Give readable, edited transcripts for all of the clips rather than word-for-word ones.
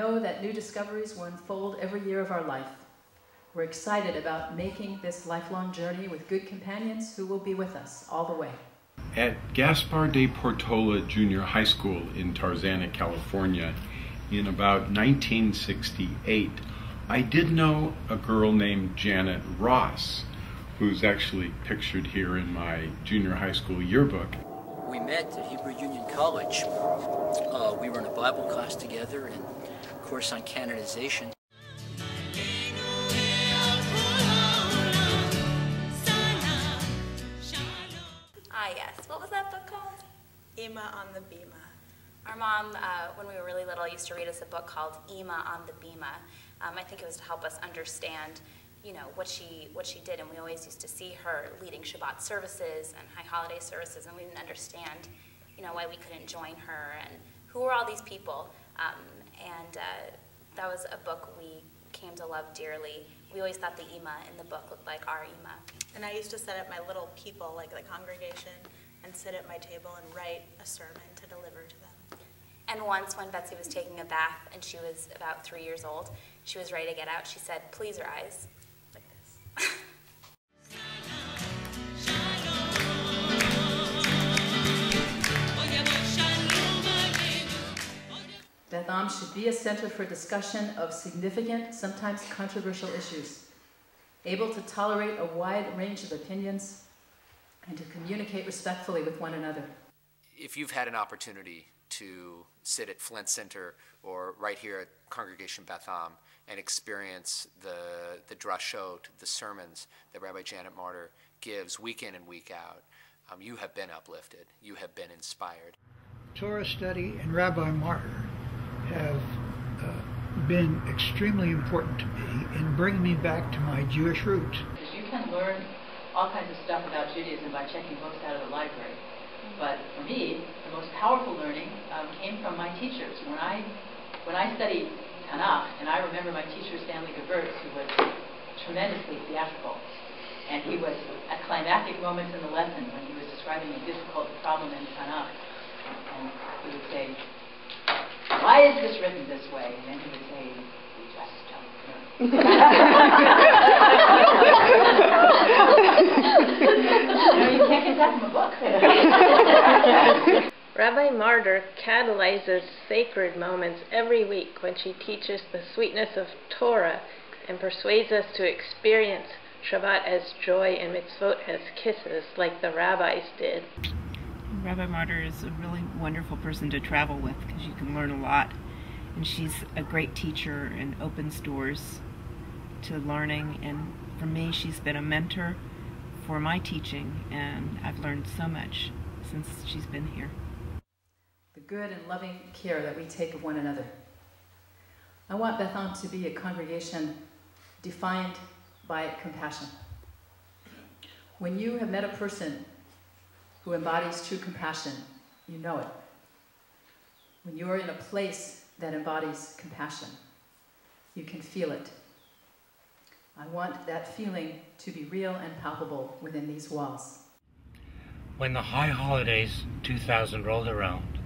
know that new discoveries will unfold every year of our life. We're excited about making this lifelong journey with good companions who will be with us all the way. At Gaspar de Portola Junior High School in Tarzana, California, in about 1968, I did know a girl named Janet Ross, who's actually pictured here in my junior high school yearbook. We met at Hebrew Union College. We were in a Bible class together and a course on canonization. Ah, yes. What was that book called? Ima on the Bima. Our mom, when we were really little, used to read us a book called Ima on the Bima. I think it was to help us understand, you know, what she did, and we always used to see her leading Shabbat services and high holiday services, and we didn't understand, you know, why we couldn't join her, and who were all these people. That was a book we came to love dearly. We always thought the Ima in the book looked like our Ima. And I used to set up my little people, like the congregation, and sit at my table and write a sermon to deliver to them. And once when Betsy was taking a bath and she was about 3 years old, she was ready to get out, she said, "Please rise," like this. Beth Am should be a center for discussion of significant, sometimes controversial issues, able to tolerate a wide range of opinions, and to communicate respectfully with one another. If you've had an opportunity to sit at Flint Center or right here at Congregation Beth Am and experience the drashot, the sermons that Rabbi Janet Marder gives week in and week out, you have been uplifted, you have been inspired. Torah study and Rabbi Marder have been extremely important to me in bringing me back to my Jewish roots. Because you can learn all kinds of stuff about Judaism by checking books out of the library. But for me, the most powerful learning came from my teachers. When I studied Tanakh, and I remember my teacher, Stanley Gevirtz, who was tremendously theatrical, and he was at climactic moments in the lesson when he was describing a difficult problem in Tanakh, and he would say, "Why is this written this way?" And then he would say, "We just don't know." You can't get that from a book. Rabbi Marder catalyzes sacred moments every week when she teaches the sweetness of Torah and persuades us to experience Shabbat as joy and mitzvot as kisses, like the rabbis did. Rabbi Marder is a really wonderful person to travel with because you can learn a lot. And she's a great teacher and opens doors to learning. And for me, she's been a mentor for my teaching, and I've learned so much since she's been here. The good and loving care that we take of one another. I want Beth Am to be a congregation defined by compassion. When you have met a person who embodies true compassion, you know it. When you are in a place that embodies compassion, you can feel it. I want that feeling to be real and palpable within these walls. When the high holidays 2000 rolled around,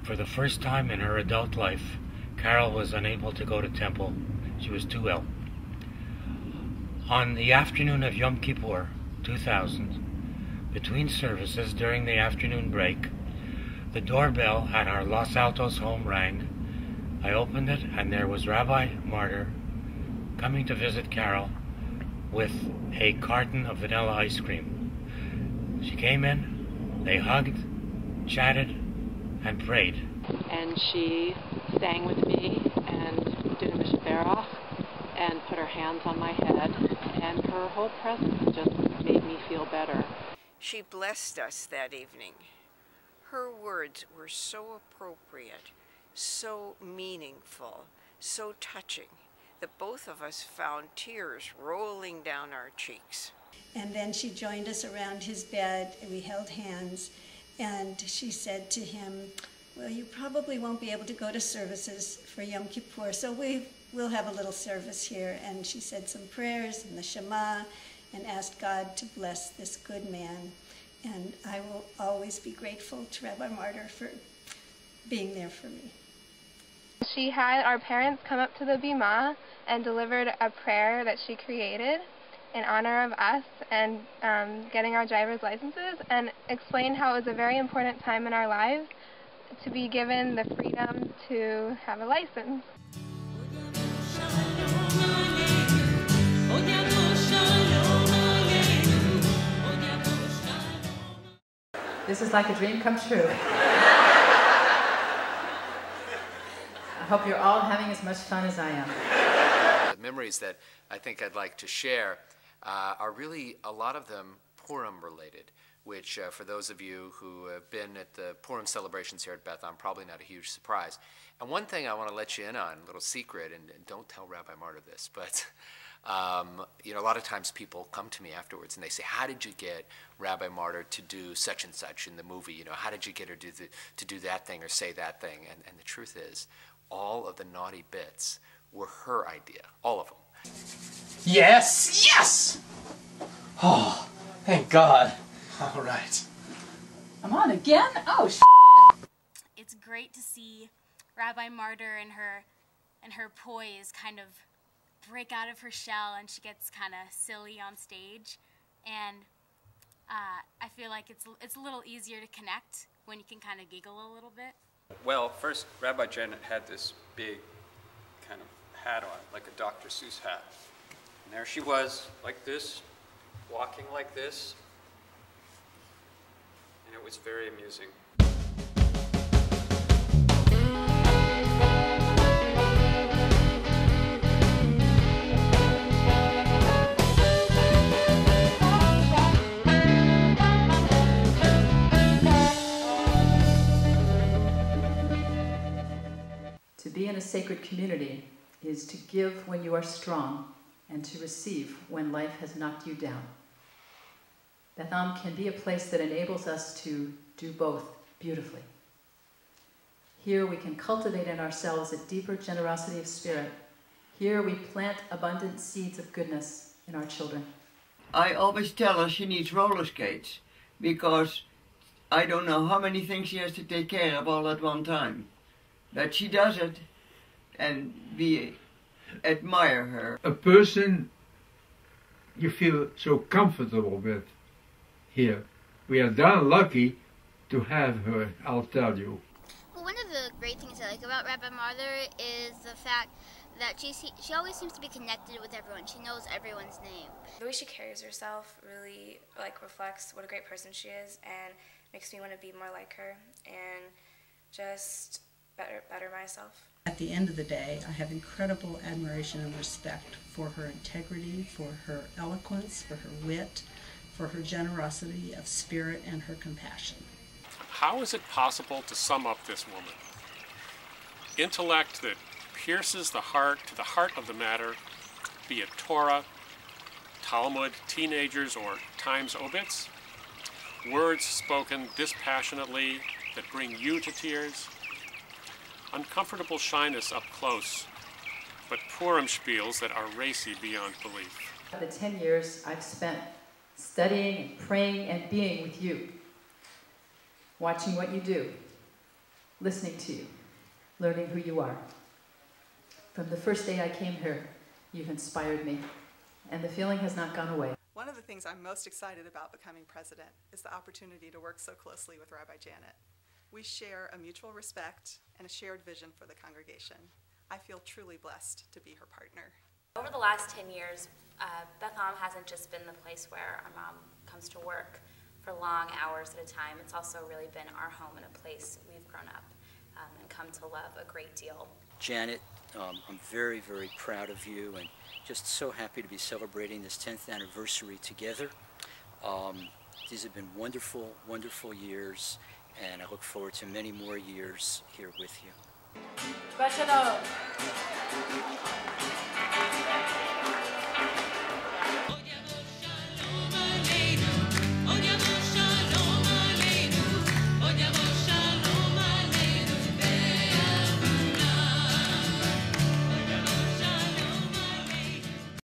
for the first time in her adult life, Carol was unable to go to temple. She was too ill. On the afternoon of Yom Kippur 2000, between services during the afternoon break, the doorbell at our Los Altos home rang. I opened it, and there was Rabbi Marder coming to visit Carol with a carton of vanilla ice cream. She came in, they hugged, chatted, and prayed. And she sang with me and did a mishperach and put her hands on my head, and her whole presence just made me feel better. She blessed us that evening. Her words were so appropriate, so meaningful, so touching, that both of us found tears rolling down our cheeks. And then she joined us around his bed, and we held hands, and she said to him, "Well, you probably won't be able to go to services for Yom Kippur, so we'll have a little service here." And she said some prayers and the Shema and asked God to bless this good man. And I will always be grateful to Rabbi Marder for being there for me. She had our parents come up to the Bima and delivered a prayer that she created in honor of us and getting our driver's licenses, and explained how it was a very important time in our lives to be given the freedom to have a license. This is like a dream come true. I hope you're all having as much fun as I am. The memories that I think I'd like to share are really, a lot of them, Purim related, which for those of you who have been at the Purim celebrations here at Beth, probably not a huge surprise. And one thing I want to let you in on, a little secret, and don't tell Rabbi Marder this, but you know, a lot of times people come to me afterwards and they say, how did you get Rabbi Marder to do such and such in the movie? You know, how did you get her to do that thing or say that thing? And the truth is, all of the naughty bits were her idea, all of them. Yes! Yes! Oh, thank God. All right. I'm on again? Oh, It's great to see Rabbi Marder and her poise kind of break out of her shell, and she gets kind of silly on stage. And I feel like it's a little easier to connect when you can kind of giggle a little bit. Well, first, Rabbi Janet had this big kind of hat on, like a Dr. Seuss hat. And there she was, like this, walking like this. And it was very amusing. To be in a sacred community is to give when you are strong and to receive when life has knocked you down. Beth Am can be a place that enables us to do both beautifully. Here we can cultivate in ourselves a deeper generosity of spirit. Here we plant abundant seeds of goodness in our children. I always tell her she needs roller skates because I don't know how many things she has to take care of all at one time. But she does it, and we admire her. A person you feel so comfortable with here. We are darn lucky to have her, I'll tell you. Well, one of the great things I like about Rabbi Marder is the fact that she always seems to be connected with everyone. She knows everyone's name. The way she carries herself really reflects what a great person she is, and makes me want to be more like her and just better myself. At the end of the day, I have incredible admiration and respect for her integrity, for her eloquence, for her wit, for her generosity of spirit and her compassion. How is it possible to sum up this woman? Intellect that pierces the heart to the heart of the matter, be it Torah, Talmud, teenagers, or Times obits. Words spoken dispassionately that bring you to tears. Uncomfortable shyness up close, but Purim spiels that are racy beyond belief. The 10 years I've spent studying and praying and being with you, watching what you do, listening to you, learning who you are. From the first day I came here, you've inspired me, and the feeling has not gone away. One of the things I'm most excited about becoming president is the opportunity to work so closely with Rabbi Janet. We share a mutual respect and a shared vision for the congregation. I feel truly blessed to be her partner. Over the last 10 years, Beth Am hasn't just been the place where our mom comes to work for long hours at a time. It's also really been our home and a place we've grown up and come to love a great deal. Janet, I'm very, very proud of you and just so happy to be celebrating this 10th anniversary together. These have been wonderful, wonderful years, and I look forward to many more years here with you. Shabbat Shalom.